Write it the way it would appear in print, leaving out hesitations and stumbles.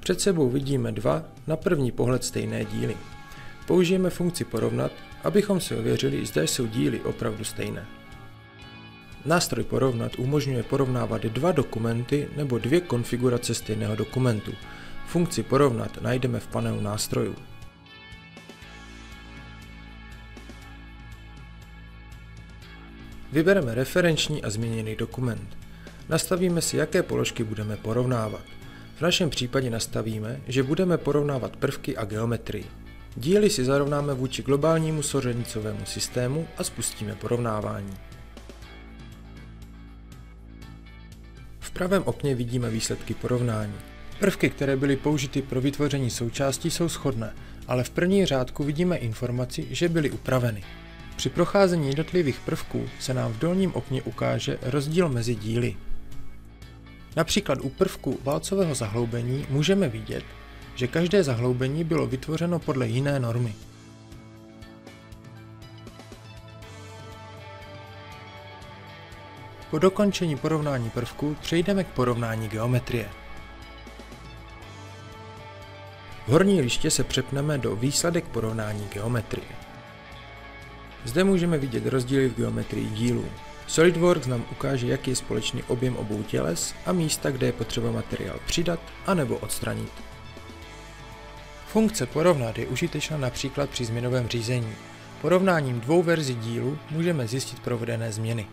Před sebou vidíme dva na první pohled stejné díly. Použijeme funkci porovnat, abychom si ověřili, zda jsou díly opravdu stejné. Nástroj porovnat umožňuje porovnávat dva dokumenty nebo dvě konfigurace stejného dokumentu. Funkci porovnat najdeme v panelu nástrojů. Vybereme referenční a změněný dokument. Nastavíme si, jaké položky budeme porovnávat. V našem případě nastavíme, že budeme porovnávat prvky a geometrii. Díly si zarovnáme vůči globálnímu souřadnicovému systému a spustíme porovnávání. V pravém okně vidíme výsledky porovnání. Prvky, které byly použity pro vytvoření součástí, jsou shodné, ale v první řádku vidíme informaci, že byly upraveny. Při procházení jednotlivých prvků se nám v dolním okně ukáže rozdíl mezi díly. Například u prvku válcového zahloubení můžeme vidět, že každé zahloubení bylo vytvořeno podle jiné normy. Po dokončení porovnání prvků přejdeme k porovnání geometrie. V horní liště se přepneme do Výsledek porovnání geometrie. Zde můžeme vidět rozdíly v geometrii dílů. SolidWorks nám ukáže, jaký je společný objem obou těles a místa, kde je potřeba materiál přidat anebo odstranit. Funkce porovnat je užitečná například při změnovém řízení. Porovnáním dvou verzí dílu můžeme zjistit provedené změny.